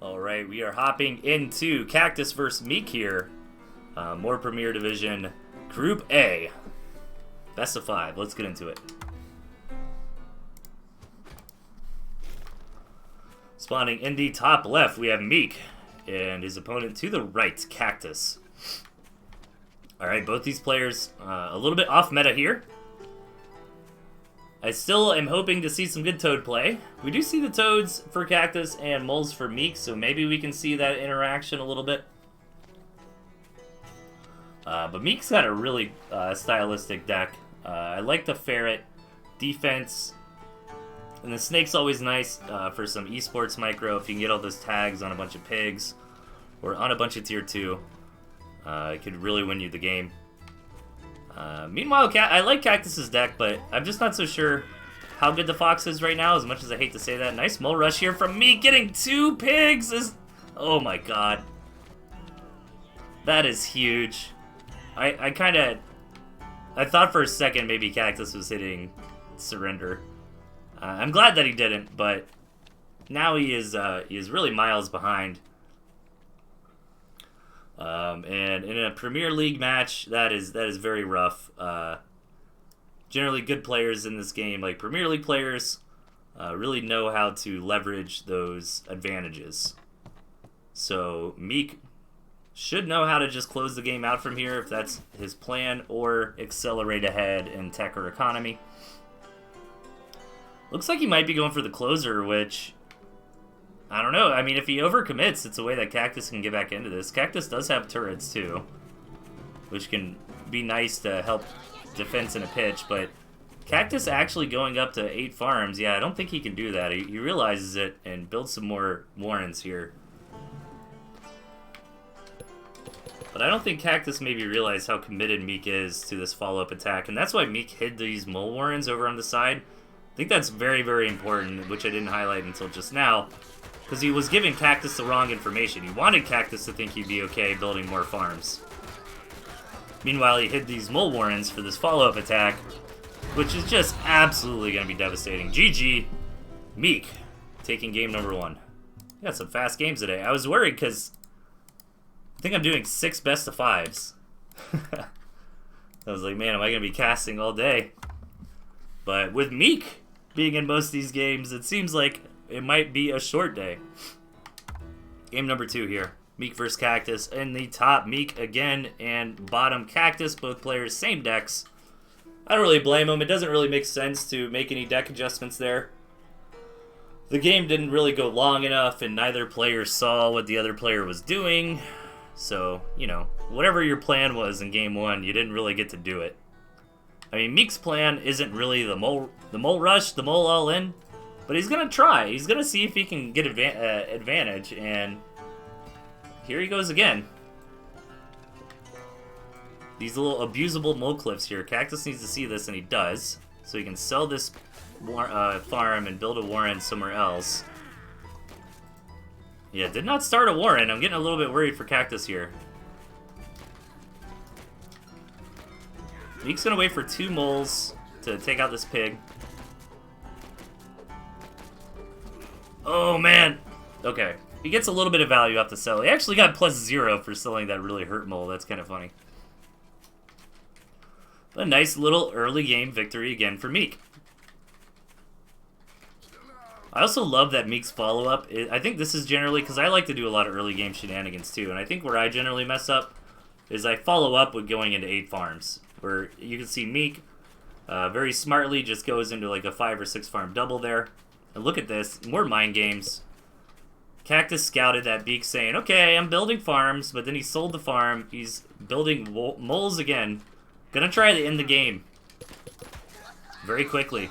Alright, we are hopping into Kaktus vs. Meek here. More Premier Division Group A. Best of 5. Let's get into it. Spawning in the top left, we have Meek. And his opponent to the right, Kaktus. Alright, both these players a little bit off meta here. I still am hoping to see some good Toad play. We do see the Toads for Kaktus and Moles for Meek, so maybe we can see that interaction a little bit. But Meek's got a really stylistic deck. I like the Ferret defense. And the Snake's always nice for some esports micro if you can get all those tags on a bunch of pigs or on a bunch of tier 2. It could really win you the game. Meanwhile, I like Kaktus's deck, but I'm just not so sure how good the Fox is right now, as much as I hate to say that. Nice mole rush here from Meek, getting 2 pigs is... Oh my god. That is huge. I thought for a second maybe Kaktus was hitting Surrender. I'm glad that he didn't, but now he is really miles behind. And in a Premier League match, that is very rough. Generally, good players in this game, like Premier League players, really know how to leverage those advantages. So Meek should know how to just close the game out from here if that's his plan, or accelerate ahead in tech or economy. Looks like he might be going for the closer, which... I don't know. I mean, if he overcommits, it's a way that Kaktus can get back into this. Kaktus does have turrets, too, which can be nice to help defense in a pitch, but Kaktus actually going up to 8 farms, yeah, I don't think he can do that. He realizes it and builds some more Warrens here. But I don't think Kaktus maybe realized how committed Meek is to this follow-up attack, and that's why Meek hid these Mole Warrens over on the side. I think that's very, very important, which I didn't highlight until just now. Because he was giving Kaktus the wrong information. He wanted Kaktus to think he'd be okay building more farms. Meanwhile, he hid these Mole Warrens for this follow-up attack, which is just absolutely going to be devastating. GG. Meek taking game number 1. We got some fast games today. I was worried because I think I'm doing 6 best of 5s. I was like, man, am I going to be casting all day? But with Meek being in most of these games, it seems like it might be a short day. Game number 2 here. Meek versus Kaktus. In the top, Meek again, and bottom, Kaktus. Both players, same decks. I don't really blame them. It doesn't really make sense to make any deck adjustments there. The game didn't really go long enough, and neither player saw what the other player was doing. So, you know, whatever your plan was in game 1, you didn't really get to do it. I mean, Meek's plan isn't really the mole rush, the mole all in. But he's going to try. He's going to see if he can get advantage, and here he goes again. These little abusable mole cliffs here. Kaktus needs to see this, and he does. So he can sell this farm and build a Warren somewhere else. Yeah, did not start a Warren. I'm getting a little bit worried for Kaktus here. Meek's going to wait for 2 moles to take out this pig. Oh, man. Okay. He gets a little bit of value off the sell. He actually got +0 for selling that really hurt mole. That's kind of funny. A nice little early game victory again for Meek. I also love that Meek's follow-up. I think this is generally, because I like to do a lot of early game shenanigans too, and I think where I generally mess up is I follow up with going into 8 farms, where you can see Meek very smartly just goes into like a 5 or 6 farm double there. And look at this, more mind games. Kaktus scouted that beak saying, okay, I'm building farms, but then he sold the farm. He's building moles again. Gonna try to end the game very quickly.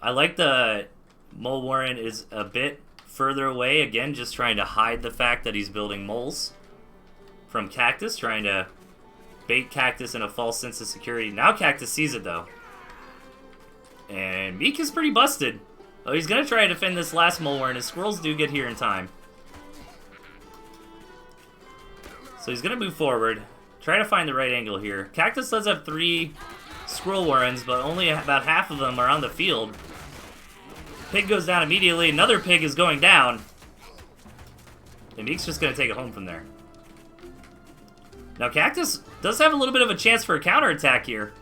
I like the Mole Warren is a bit further away, again, just trying to hide the fact that he's building moles from Kaktus, trying to bait Kaktus in a false sense of security. Now Kaktus sees it, though. And Meek is pretty busted. Oh, he's going to try to defend this last Mole Warren. His squirrels do get here in time. So he's going to move forward. Try to find the right angle here. Kaktus does have 3 Squirrel Warrens, but only about half of them are on the field. Pig goes down immediately. Another pig is going down. And Meek's just going to take it home from there. Now, Kaktus does have a little bit of a chance for a counterattack here.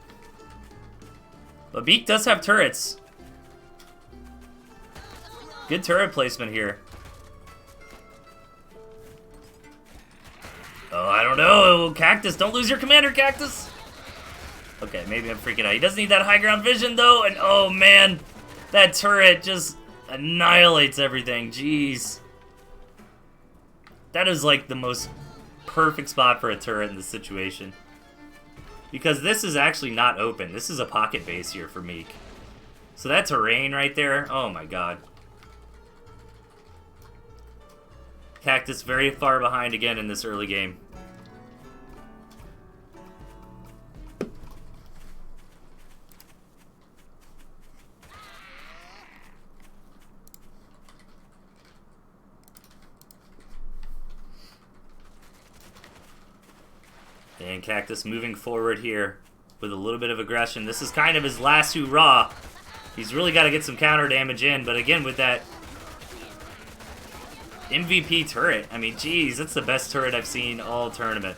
But Meek does have turrets. Good turret placement here. Oh, I don't know. Kaktus, don't lose your commander, Kaktus. Okay, maybe I'm freaking out. He doesn't need that high ground vision, though. And, oh, man. That turret just annihilates everything. Jeez. That is, like, the most perfect spot for a turret in this situation. Because this is actually not open. This is a pocket base here for Meek. So that terrain right there, oh my god. Kaktus very far behind again in this early game. And Kaktus moving forward here with a little bit of aggression. This is kind of his last hurrah. He's really got to get some counter damage in, but again with that MVP turret, I mean, geez, that's the best turret I've seen all tournament.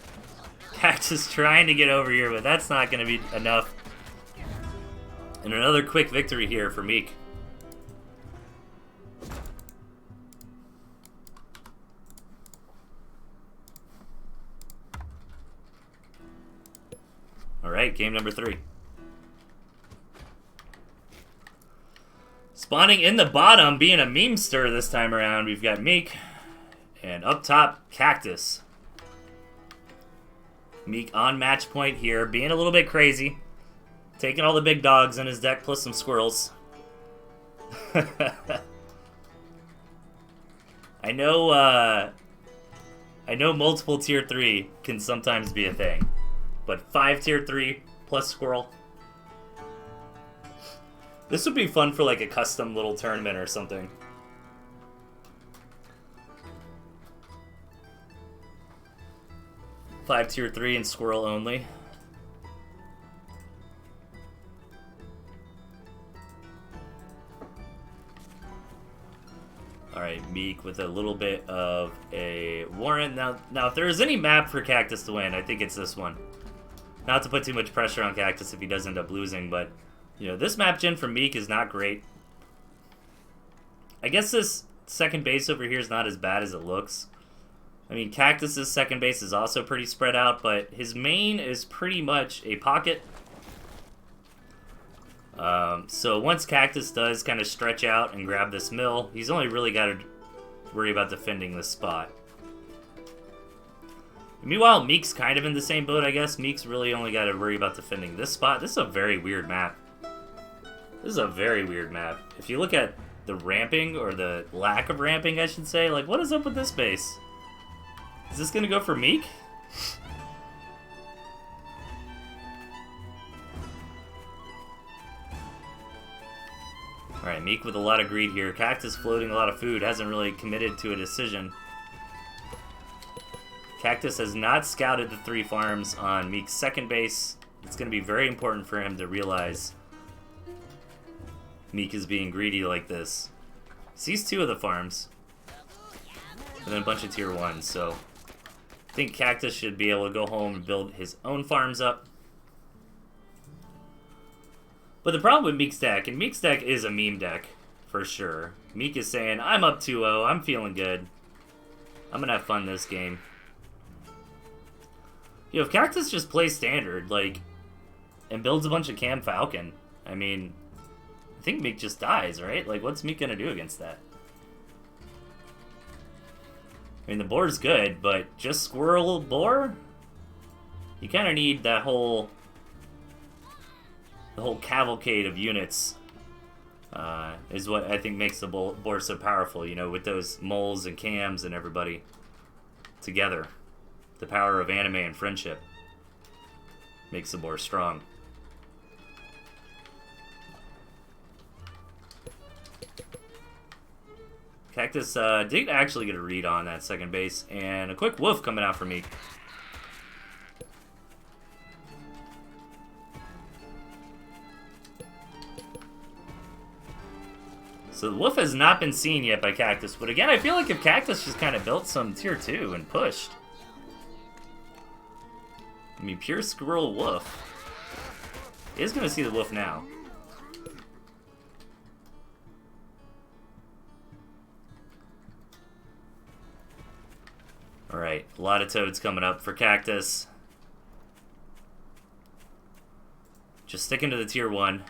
Kaktus trying to get over here, but that's not going to be enough. And another quick victory here for Meek. Alright, game number 3. Spawning in the bottom, being a memester this time around, we've got Meek. And up top, Kaktus. Meek on match point here, being a little bit crazy. Taking all the big dogs in his deck, plus some squirrels. I know multiple tier 3 can sometimes be a thing. But 5 tier 3 plus squirrel. This would be fun for like a custom little tournament or something. Five tier 3 and squirrel only. Alright, Meek with a little bit of a warrant. Now if there is any map for Kaktus to win, I think it's this one. Not to put too much pressure on Kaktus if he does end up losing, but, you know, this map gen for Meek is not great. I guess this second base over here is not as bad as it looks. I mean, Kaktus's second base is also pretty spread out, but his main is pretty much a pocket. So once Kaktus does kind of stretch out and grab this mill, he's only really got to worry about defending this spot. Meanwhile, Meek's kind of in the same boat, I guess. Meek's really only got to worry about defending this spot. This is a very weird map. This is a very weird map. If you look at the ramping, or the lack of ramping, I should say, like, what is up with this base? Is this going to go for Meek? Alright, Meek with a lot of greed here. Kaktus floating a lot of food, hasn't really committed to a decision. Kaktus has not scouted the 3 farms on Meek's second base. It's going to be very important for him to realize Meek is being greedy like this. Sees 2 of the farms. And then a bunch of tier 1s, so I think Kaktus should be able to go home and build his own farms up. But the problem with Meek's deck, and Meek's deck is a meme deck, for sure. Meek is saying, I'm up 2-0, I'm feeling good. I'm going to have fun this game. You know, if Kaktus just plays standard, like, and builds a bunch of Cam Falcon, I mean, I think Meek just dies, right? Like, what's Meek gonna do against that? I mean, the board's good, but just squirrel boar? You kind of need that the whole cavalcade of units, is what I think makes the board so powerful, you know, with those moles and cams and everybody together. The power of anime and friendship makes the board strong. Kaktus did actually get a read on that second base, and a quick woof coming out for me. So the wolf has not been seen yet by Kaktus, but again, I feel like if Kaktus just kind of built some tier 2 and pushed. I mean, pure squirrel wolf. He is going to see the wolf now. Alright, a lot of toads coming up for Kaktus. Just sticking to the tier 1.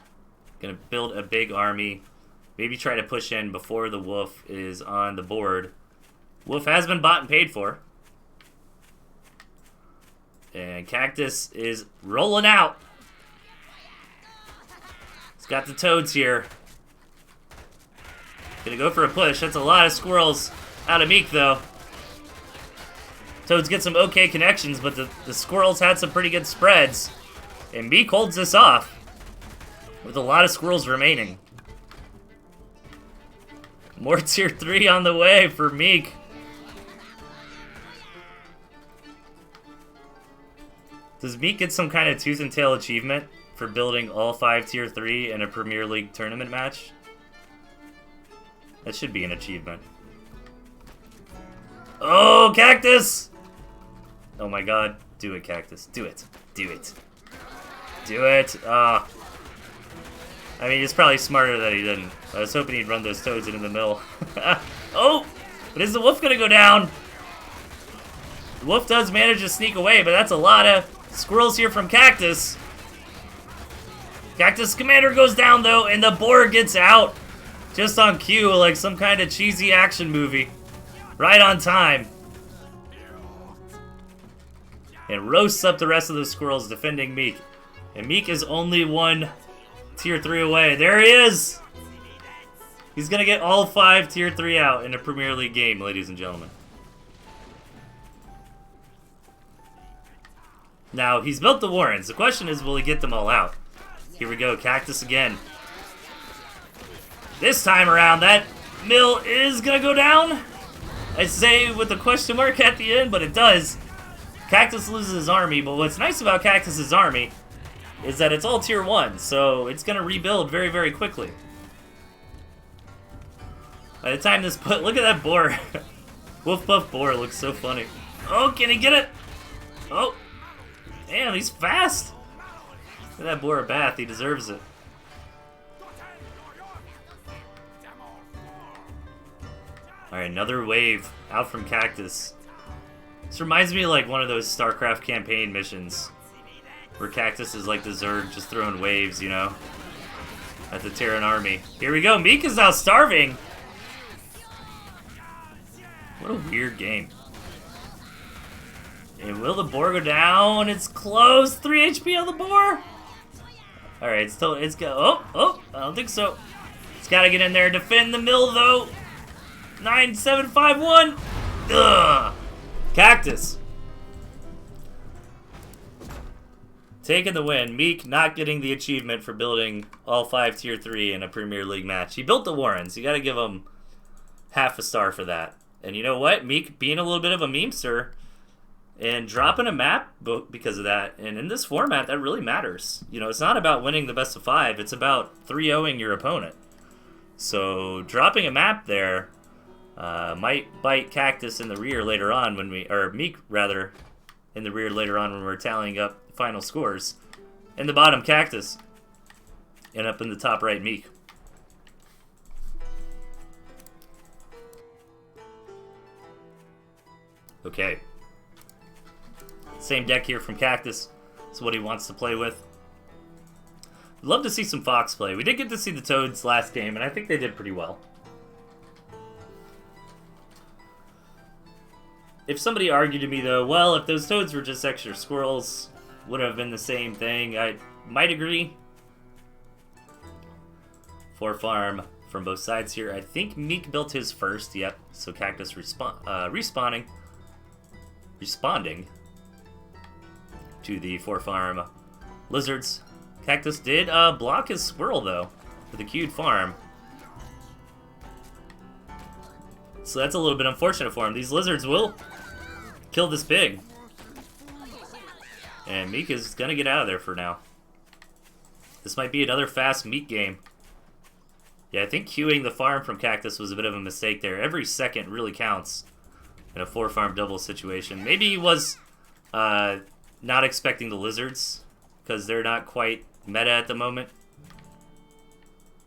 Gonna build a big army. Maybe try to push in before the wolf is on the board. Wolf has been bought and paid for. And Kaktus is rolling out. He's got the toads here. Gonna go for a push. That's a lot of squirrels out of Meek, though. Toads get some okay connections, but the squirrels had some pretty good spreads. And Meek holds this off with a lot of squirrels remaining. More tier 3 on the way for Meek. Does Meek get some kind of tooth and tail achievement for building all 5 tier 3 in a Premier League tournament match? That should be an achievement. Oh, Kaktus! Oh my god. Do it, Kaktus. Do it. Do it. Do it. I mean, it's probably smarter that he didn't. I was hoping he'd run those toads into the mill. Oh! But is the wolf gonna go down? The wolf does manage to sneak away, but that's a lot of squirrels here from Kaktus. Kaktus Commander goes down, though, and the boar gets out. Just on cue, like some kind of cheesy action movie. Right on time. And roasts up the rest of the squirrels defending Meek. And Meek is only 1 tier 3 away. There he is! He's gonna get all 5 tier 3 out in a Premier League game, ladies and gentlemen. Now, he's built the Warrens. The question is, will he get them all out? Here we go, Kaktus again. This time around, that mill is gonna go down. I say with a question mark at the end, but it does. Kaktus loses his army, but what's nice about Kaktus's army is that it's all tier 1, so it's gonna rebuild very, very quickly. By the time this look at that boar. Wolf Puff Boar looks so funny. Oh, can he get it? Oh, damn, he's fast. Give that boar a bath, he deserves it. Alright, another wave out from Kaktus. This reminds me of like one of those StarCraft campaign missions where Kaktus is like the Zerg just throwing waves, you know, at the Terran army. Here we go, Meek is now starving. What a weird game. And will the boar go down? It's close. 3 HP on the boar. Alright, it's go. Oh, I don't think so. It's gotta get in there. Defend the mill though. 9751. Ugh. Kaktus. Taking the win. Meek not getting the achievement for building all 5 tier 3 in a Premier League match. He built the Warrens. You gotta give him half a star for that. And you know what? Meek being a little bit of a memester and dropping a map because of that. And in this format, that really matters. You know, it's not about winning the best of 5. It's about 3-0ing your opponent. So dropping a map there might bite Kaktus in the rear later on when or Meek rather, in the rear later on when we're tallying up final scores. In the bottom, Kaktus. And up in the top right, Meek. Okay. Same deck here from Kaktus. That's what he wants to play with. I'd love to see some Fox play. We did get to see the Toads last game, and I think they did pretty well. If somebody argued to me, though, well, if those Toads were just extra squirrels, would have been the same thing, I might agree. 4 farm from both sides here. I think Meek built his first, yep. So Kaktus responding to the 4 farm lizards. Kaktus did block his squirrel, though, with a queued farm. So that's a little bit unfortunate for him. These lizards will kill this pig. And Meek is going to get out of there for now. This might be another fast Meek game. Yeah, I think queuing the farm from Kaktus was a bit of a mistake there. Every second really counts in a 4-farm double situation. Maybe he was not expecting the lizards because they're not quite meta at the moment.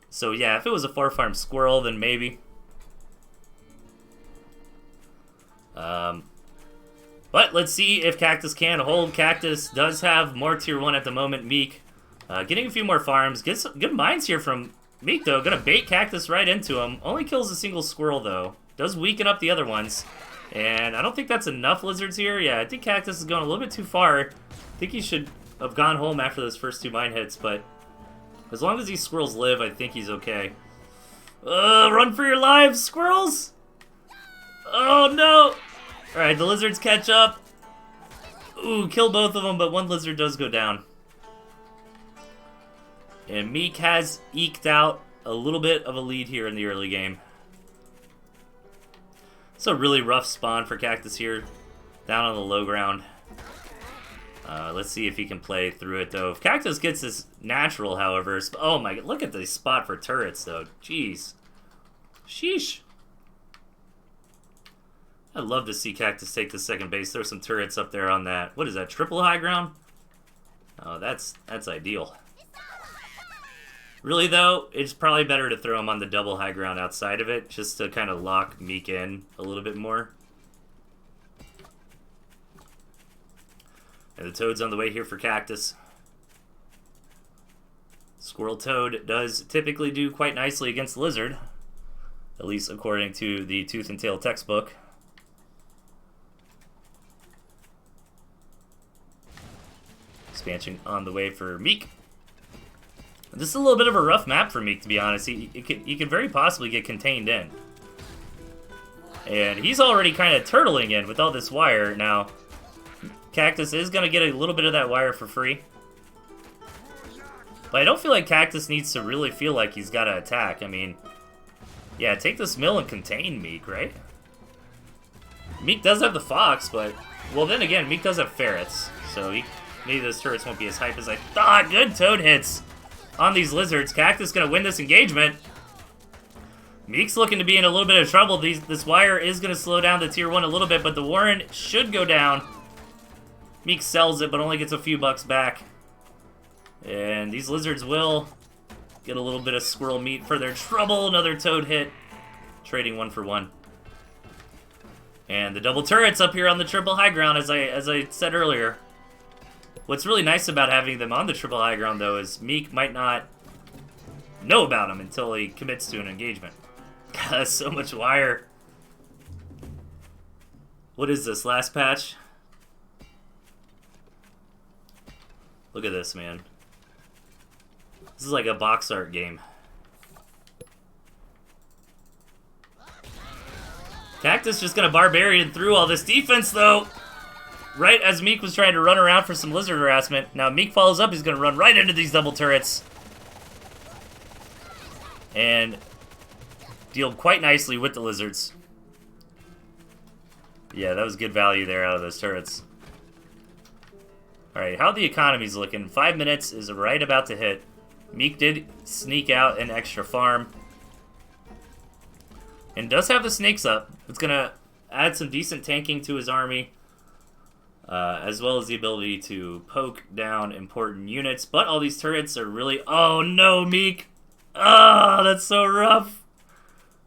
So yeah, if it was a 4-farm squirrel, then maybe. But let's see if Kaktus can hold. Kaktus does have more tier 1 at the moment. Meek getting a few more farms. Get some good mines here from Meek, though. Gonna bait Kaktus right into him. Only kills a single squirrel, though. Does weaken up the other ones. And I don't think that's enough lizards here. Yeah, I think Kaktus is going a little bit too far. I think he should have gone home after those first 2 mine hits, but as long as these squirrels live, I think he's okay. Run for your lives, squirrels! Oh, no! Alright, the lizards catch up. Ooh, kill both of them, but one lizard does go down. And Meek has eked out a little bit of a lead here in the early game. It's a really rough spawn for Kaktus here, down on the low ground. Let's see if he can play through it, though. If Kaktus gets this natural, however... Oh my god, look at the spot for turrets, though. Jeez. Sheesh. I'd love to see Kaktus take the second base. There's some turrets up there on that. What is that, triple high ground? Oh, that's ideal. Really, though, it's probably better to throw him on the double high ground outside of it, just to kind of lock Meek in a little bit more. And the Toad's on the way here for Kaktus. Squirrel Toad does typically do quite nicely against Lizard, at least according to the Tooth and Tail textbook. Expansion on the way for Meek. This is a little bit of a rough map for Meek, to be honest. He could very possibly get contained in. And he's already kind of turtling in with all this wire. Now, Kaktus is going to get a little bit of that wire for free. But I don't feel like Kaktus needs to really feel like he's got to attack. I mean, yeah, take this mill and contain Meek, right? Meek does have the fox, but... Well, then again, Meek does have ferrets. So maybe those turrets won't be as hype as I thought. Good Toad hits on these lizards. Kaktus going to win this engagement. Meek's looking to be in a little bit of trouble. This wire is going to slow down the tier 1 a little bit, but the Warren should go down. Meek sells it, but only gets a few bucks back. And these lizards will get a little bit of squirrel meat for their trouble. Another Toad hit. Trading 1 for 1. And the double turrets up here on the triple high ground, as I said earlier. What's really nice about having them on the triple high ground, though, is Meek might not know about them until he commits to an engagement. God, so much wire. What is this, last patch? Look at this, man. This is like a box art game. Kaktus just gonna barbarian through all this defense, though. Right as Meek was trying to run around for some lizard harassment. Now Meek follows up, he's gonna run right into these double turrets. And deal quite nicely with the lizards. Yeah, that was good value there out of those turrets. Alright, how the economy's looking. 5 minutes is right about to hit. Meek did sneak out an extra farm. And does have the snakes up. It's gonna add some decent tanking to his army. As well as the ability to poke down important units. But all these turrets are really... Oh no, Meek! Oh, that's so rough!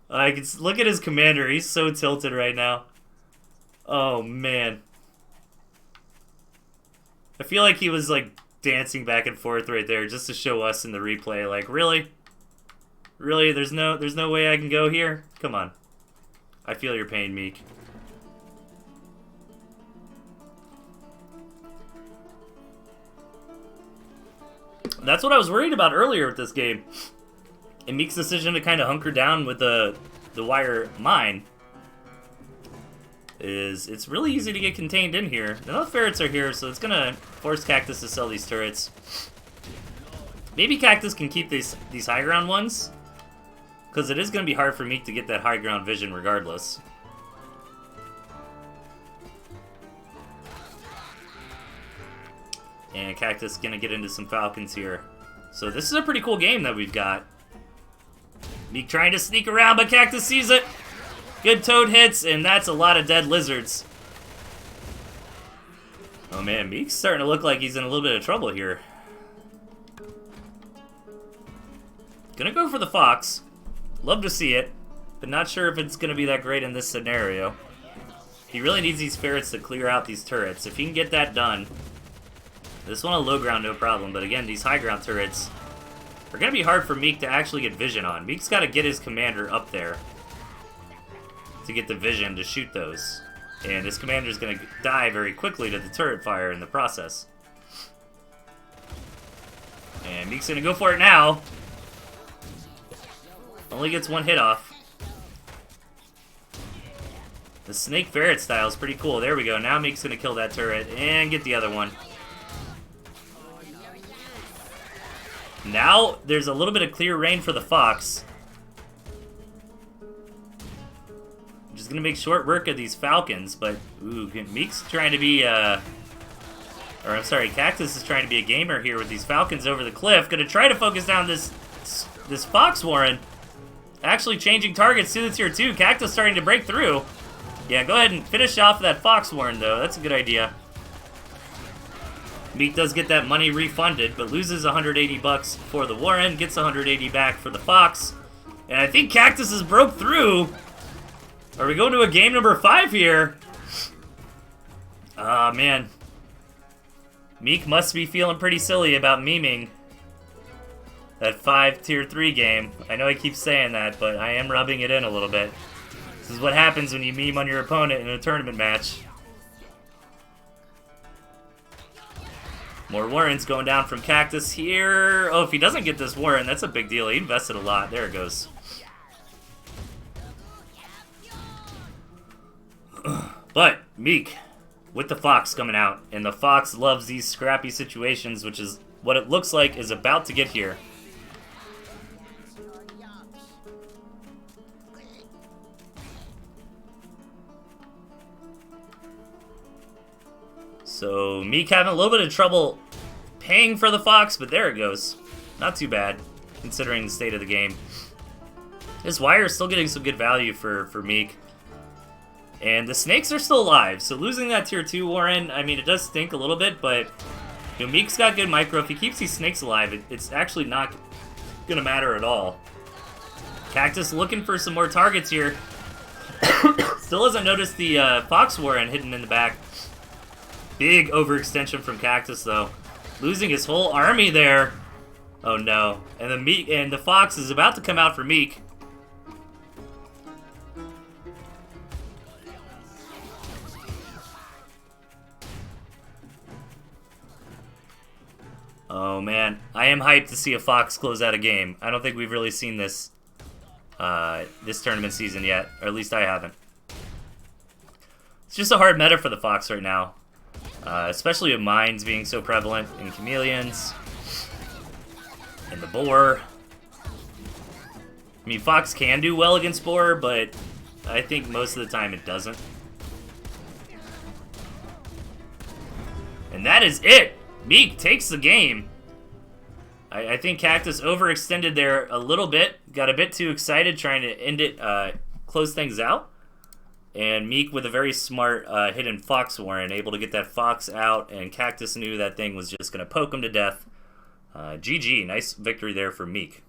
I can look at his commander. He's so tilted right now. Oh, man. I feel like he was, like, dancing back and forth right there just to show us in the replay. Like, really? Really? There's no way I can go here? Come on. I feel your pain, Meek. That's what I was worried about earlier with this game. And Meek's decision to kind of hunker down with the wire mine is it's really easy to get contained in here. None of the ferrets are here, so it's gonna force Kaktus to sell these turrets. Maybe Kaktus can keep these high ground ones, because it is gonna be hard for Meek to get that high ground vision regardless. And Kaktus is gonna get into some falcons here. So this is a pretty cool game that we've got. Meek trying to sneak around, but Kaktus sees it. Good toad hits, and that's a lot of dead lizards. Oh man, Meek's starting to look like he's in a little bit of trouble here. Gonna go for the fox. Love to see it, but not sure if it's gonna be that great in this scenario. He really needs these ferrets to clear out these turrets. If he can get that done, this one on low ground, no problem. But again, these high ground turrets are gonna be hard for Meek to actually get vision on. Meek's gotta get his commander up there to get the vision to shoot those. And his commander's gonna die very quickly to the turret fire in the process. And Meek's gonna go for it now. Only gets one hit off. The snake ferret style is pretty cool. There we go. Now Meek's gonna kill that turret and get the other one. Now there's a little bit of clear rain for the fox. Just gonna make short work of these falcons, but ooh, Meek's trying to be Kaktus is trying to be a gamer here with these falcons over the cliff. Gonna try to focus down this fox warren. Actually changing targets to the tier 2. Kaktus starting to break through. Yeah, go ahead and finish off that fox warren though. That's a good idea. Meek does get that money refunded, but loses 180 bucks for the warren, gets 180 back for the fox. And I think Kaktus has broke through. Are we going to a game number 5 here? Ah, man. Meek must be feeling pretty silly about memeing that 5 tier 3 game. I know I keep saying that, but I am rubbing it in a little bit. This is what happens when you meme on your opponent in a tournament match. More warrens going down from Kaktus here. Oh, if he doesn't get this warren, that's a big deal. He invested a lot. There it goes. But Meek with the fox coming out, and the fox loves these scrappy situations, which is what it looks like is about to get here. So Meek having a little bit of trouble paying for the fox, but there it goes. Not too bad, considering the state of the game. This wire is still getting some good value for Meek. And the snakes are still alive, so losing that tier 2 warren, I mean, it does stink a little bit, but you know, Meek's got good micro. If he keeps these snakes alive, it's actually not gonna matter at all. Kaktus looking for some more targets here. Still hasn't noticed the fox warren hidden in the back. Big overextension from Kaktus, though. Losing his whole army there. Oh no! And the fox is about to come out for Meek. Oh man, I am hyped to see a fox close out a game. I don't think we've really seen this this tournament season yet, or at least I haven't. It's just a hard meta for the fox right now, especially with mines being so prevalent in chameleons and the boar. I mean, fox can do well against boar, but I think most of the time it doesn't. And that is it! Meek takes the game. I think Kaktus overextended there a little bit. Got a bit too excited trying to end it, close things out. And Meek with a very smart hidden fox warren, able to get that fox out. And Kaktus knew that thing was just going to poke him to death. GG, nice victory there for Meek.